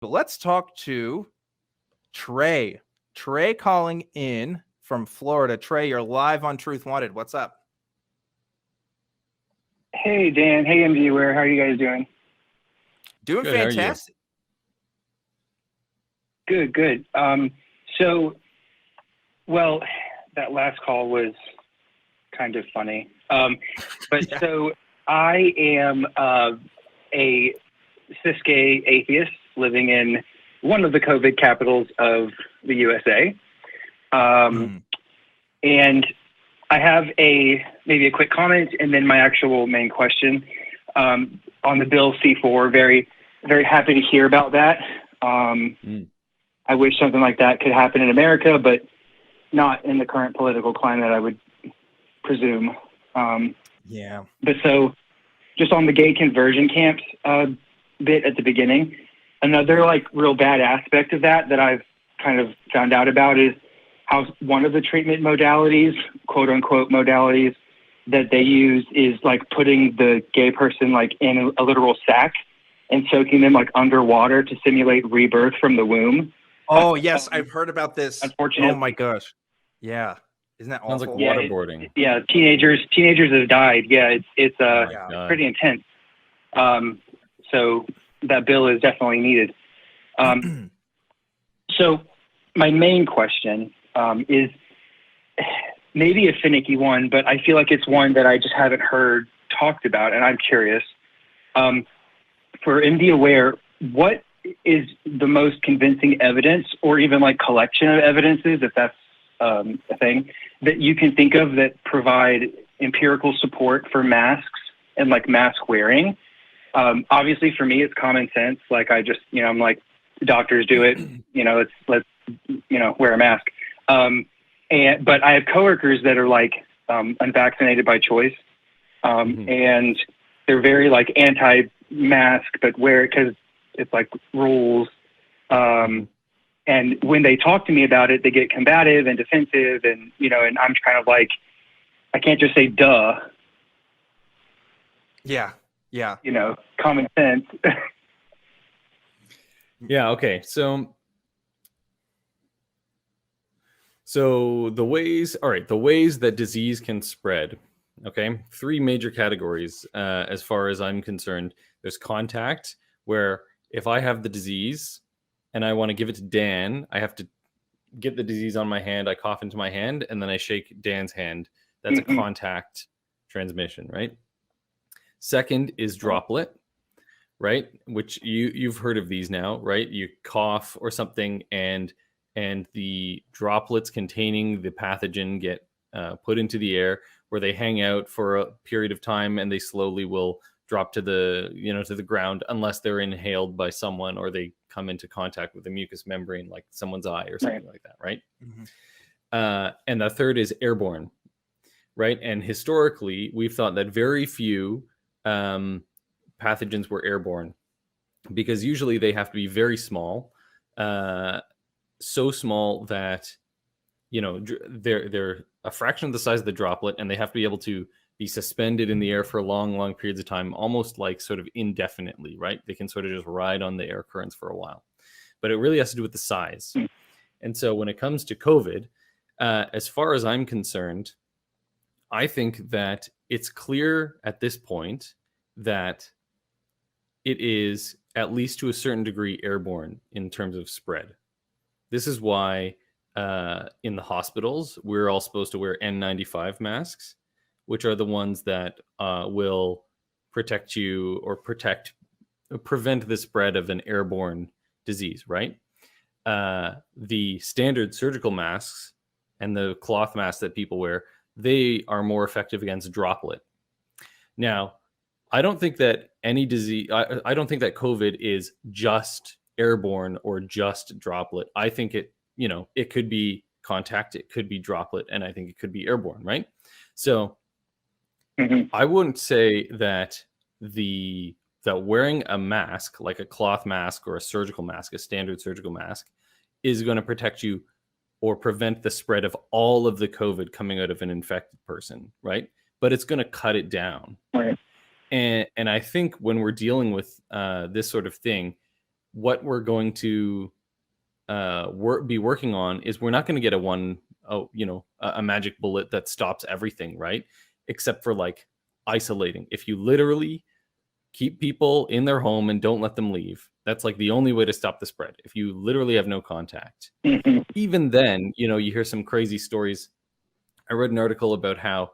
But let's talk to Trey. Trey calling in from Florida. Trey, you're live on Truth Wanted. What's up? Hey, Dan. Hey, MD. How are you guys doing? Doing Good, fantastic. Good. Well, that last call was kind of funny. So I am a cis-gay atheist living in one of the COVID capitals of the USA. And I have maybe a quick comment and then my actual main question on the Bill C-4. Very, very happy to hear about that. I wish something like that could happen in America, but not in the current political climate, I would presume. But so just on the gay conversion camps bit at the beginning, another like real bad aspect of that I've kind of found out about is how one of the treatment modalities, quote unquote modalities, that they use is like putting the gay person like in a literal sack and soaking them like underwater to simulate rebirth from the womb. Oh yes, I've heard about this. Unfortunately. Oh my gosh. Yeah. Isn't that Sounds awful? like waterboarding. Teenagers have died. Yeah, it's pretty intense. So that bill is definitely needed. So my main question is maybe a finicky one, but I feel like it's one that I just haven't heard talked about, and I'm curious. For MD Aware, what is the most convincing evidence, or even like collection of evidences, if that's a thing, that you can think of that provide empirical support for masks and like mask wearing? Obviously for me, it's common sense. Like I just, I'm like, doctors do it, let's wear a mask. But I have coworkers that are like unvaccinated by choice. And they're very like anti-mask, but wear it because it's like rules. And when they talk to me about it, they get combative and defensive, and and I'm kind of like, I can't just say duh. Yeah. Common sense. Yeah. Okay. So the ways that disease can spread. Okay. 3 major categories as far as I'm concerned. There's contact, where if I have the disease and I want to give it to Dan, I have to get the disease on my hand. I cough into my hand and then I shake Dan's hand. That's a contact transmission, right? Second is droplet, right? Which you've heard of these now, right? You cough or something and the droplets containing the pathogen get put into the air, where they hang out for a period of time and they slowly will drop to the to the ground unless they're inhaled by someone or they come into contact with the mucous membrane like someone's eye or something like that, right? And the third is airborne, right? And historically, we've thought that very few pathogens were airborne because usually they have to be very small, so small that they're a fraction of the size of the droplet, and they have to be able to be suspended in the air for long periods of time, almost like sort of indefinitely, right? They can sort of just ride on the air currents for a while, but it really has to do with the size. And so when it comes to COVID, as far as I'm concerned, I think that it's clear at this point that it is, at least to a certain degree, airborne in terms of spread. This is why in the hospitals, we're all supposed to wear N95 masks, which are the ones that will protect you or prevent the spread of an airborne disease, right? The standard surgical masks and the cloth masks that people wear, they are more effective against droplet. Now, I don't think that any disease, I don't think that COVID is just airborne or just droplet. I think it could be contact, it could be droplet, and I think it could be airborne, right? So I wouldn't say that that wearing a mask, like a cloth mask or a surgical mask, a standard surgical mask, is going to protect you or prevent the spread of all of the COVID coming out of an infected person, right? But it's going to cut it down. Right. And I think when we're dealing with this sort of thing, what we're going to be working on is we're not going to get a magic bullet that stops everything, right? Except for like isolating. If you literally keep people in their home and don't let them leave, that's like the only way to stop the spread. If you literally have no contact, even then, you hear some crazy stories. I read an article about how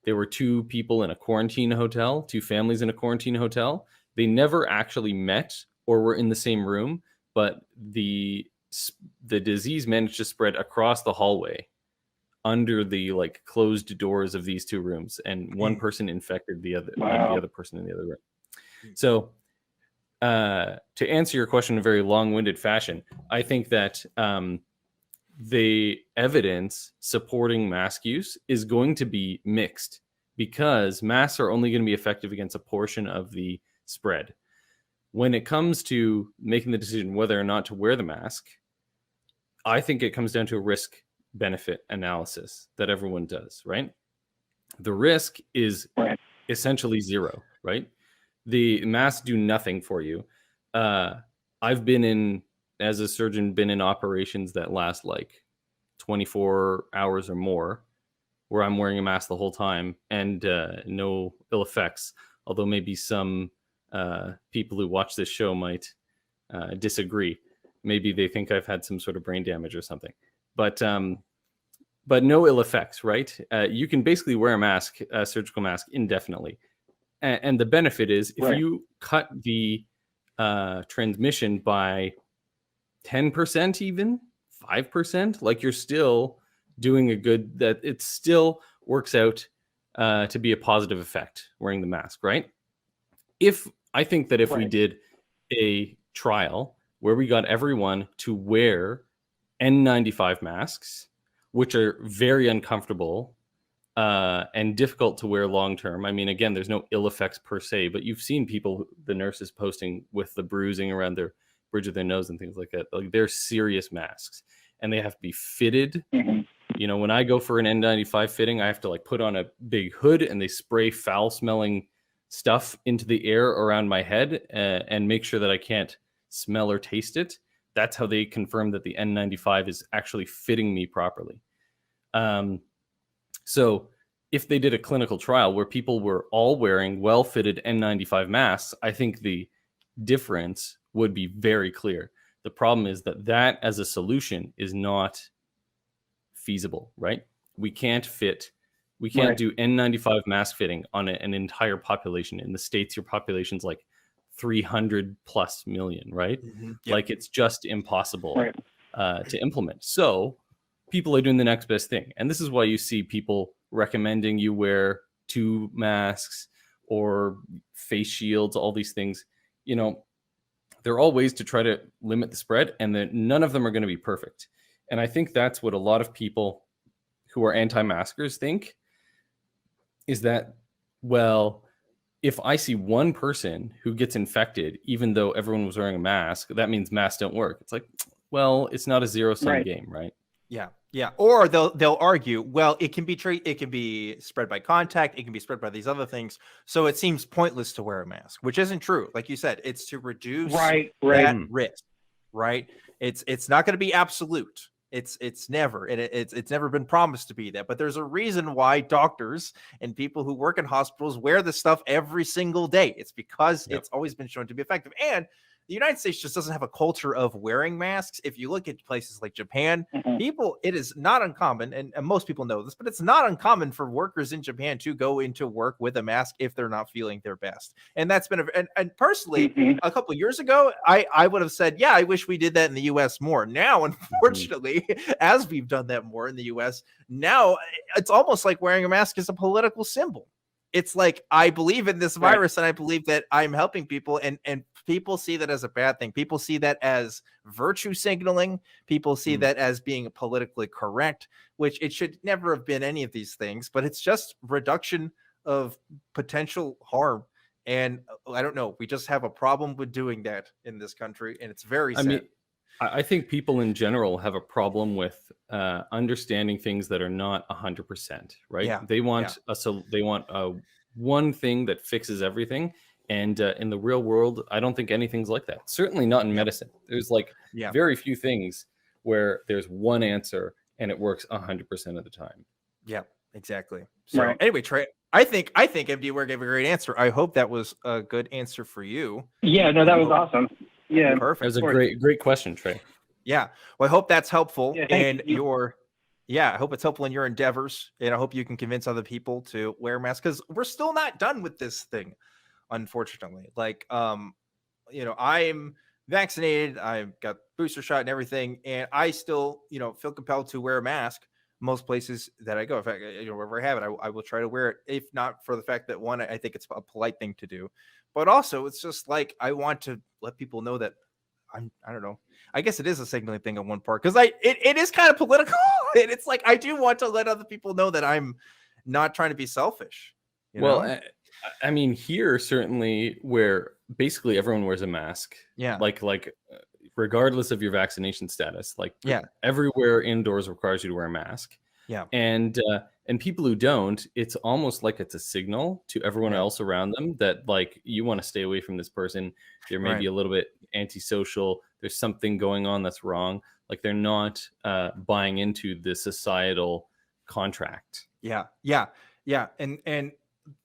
there were two people in a quarantine hotel, two families in a quarantine hotel. They never actually met or were in the same room, but the disease managed to spread across the hallway under the like closed doors of these two rooms, and one person infected the other, the other person in the other room. So to answer your question in a very long-winded fashion, I think that the evidence supporting mask use is going to be mixed, because masks are only going to be effective against a portion of the spread. When it comes to making the decision whether or not to wear the mask, I think it comes down to a risk-benefit analysis that everyone does, right? The risk is essentially zero, right? The masks do nothing for you. I've been as a surgeon, been in operations that last like 24 hours or more, where I'm wearing a mask the whole time and no ill effects. Although maybe some people who watch this show might disagree. Maybe they think I've had some sort of brain damage or something. But no ill effects, right? You can basically wear a mask, a surgical mask, indefinitely. And the benefit is if you cut the transmission by 10%, even 5%, like you're still doing a good, that it still works out to be a positive effect wearing the mask, right? I think that if we did a trial where we got everyone to wear N95 masks, which are very uncomfortable and difficult to wear long term. I mean, again, there's no ill effects per se, but you've seen people, the nurses posting with the bruising around their bridge of their nose and things like that. Like, they're serious masks, and they have to be fitted. When I go for an N95 fitting, I have to like put on a big hood, and they spray foul smelling stuff into the air around my head and make sure that I can't smell or taste it. That's how they confirm that the N95 is actually fitting me properly. So if they did a clinical trial where people were all wearing well-fitted N95 masks, I think the difference would be very clear. The problem is that as a solution is not feasible, right? We can't do N95 mask fitting on an entire population. In the States, your population's like 300 plus million, right? Like, it's just impossible to implement. So people are doing the next best thing. And this is why you see people recommending you wear 2 masks or face shields, all these things. They're all ways to try to limit the spread, and then none of them are going to be perfect. And I think that's what a lot of people who are anti-maskers think, is that, well, if I see one person who gets infected, even though everyone was wearing a mask, that means masks don't work. It's like, well, it's not a zero-sum game, right? Yeah. Or they'll argue, well, it can be spread by contact, it can be spread by these other things, so it seems pointless to wear a mask, which isn't true. Like you said, it's to reduce that risk, right? It's not going to be absolute. It's never been promised to be that, but there's a reason why doctors and people who work in hospitals wear this stuff every single day. It's because it's always been shown to be effective. And the United States just doesn't have a culture of wearing masks. If you look at places like Japan, it is not uncommon, and most people know this, but it's not uncommon for workers in Japan to go into work with a mask if they're not feeling their best. And that's been and personally, a couple of years ago, I would have said, yeah, I wish we did that in the US more. Now, unfortunately, as we've done that more in the US, now it's almost like wearing a mask is a political symbol. It's like, I believe in this virus, and I believe that I'm helping people, and people see that as a bad thing. People see that as virtue signaling. People see that as being politically correct, which it should never have been any of these things, but it's just reduction of potential harm. And I don't know, we just have a problem with doing that in this country, and it's very sad. I think people in general have a problem with understanding things that are not 100%, right? They want one thing that fixes everything, And in the real world, I don't think anything's like that. Certainly not in medicine. There's like very few things where there's one answer and it works 100% of the time. Yeah, exactly. So anyway, Trey, I think MD Ware gave a great answer. I hope that was a good answer for you. Yeah, no, that was awesome. Yeah, perfect. That was a great question, Trey. Yeah, well, I hope that's helpful in your. Yeah, I hope it's helpful in your endeavors, and I hope you can convince other people to wear masks, because we're still not done with this thing, unfortunately. Like, you know, I'm vaccinated, I've got booster shot and everything, and I still, you know, feel compelled to wear a mask most places that I go. In fact, you know, wherever I have it, I will try to wear it, if not for the fact that, one, I think it's a polite thing to do, but also it's just like I want to let people know that I don't know. I guess it is a signaling thing on one part, because it is kind of political. And it's like, I do want to let other people know that I'm not trying to be selfish. Well, I mean, here certainly, where basically everyone wears a mask. Yeah. Like regardless of your vaccination status, like everywhere indoors requires you to wear a mask. Yeah. And people who don't, it's almost like it's a signal to everyone else around them that, like, you want to stay away from this person. They're maybe a little bit antisocial. There's something going on that's wrong. Like, they're not buying into the societal contract. Yeah. And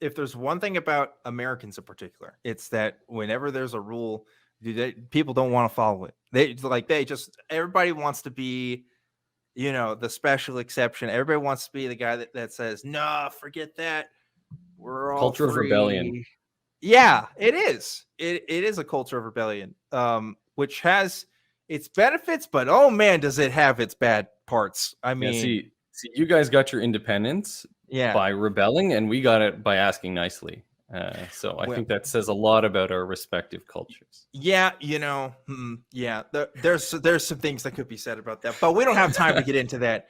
if there's one thing about Americans in particular, it's that whenever there's a rule, people don't want to follow it. Everybody wants to be, you know, the special exception. Everybody wants to be the guy that says, "No, forget that. We're all culture free." of rebellion. Yeah, it is. It is a culture of rebellion, which has its benefits, but oh man, does it have its bad parts. I mean, see, you guys got your independence by rebelling, and we got it by asking nicely. So I think that says a lot about our respective cultures. Yeah, you know, there's some things that could be said about that, but we don't have time to get into that.